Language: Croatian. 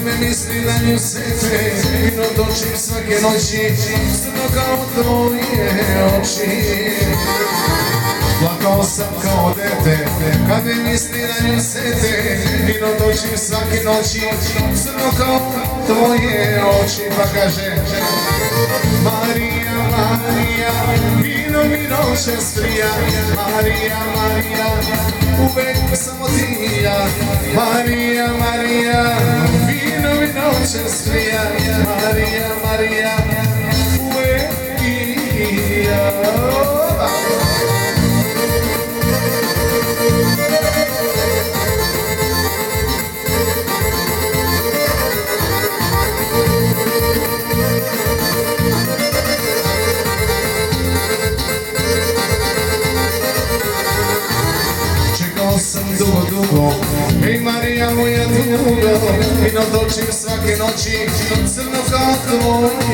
me misli na nju sete, vino točim svake noći, crno kao tvoje oči. Plakao sam kao dete, kad me misli na nju sete, vino točim svake noći, crno kao tvoje oči. Pa kaže Marija, Marija, vino mi noćas prija, Marija, Marija, uvek samo ti i ja. Marija, Marija, vino mi noćas prija, Marija, Marija, uvek i ja. Dugo, dugo, ej Marija moja dugo, vino točim svake noći, crno kao tvoje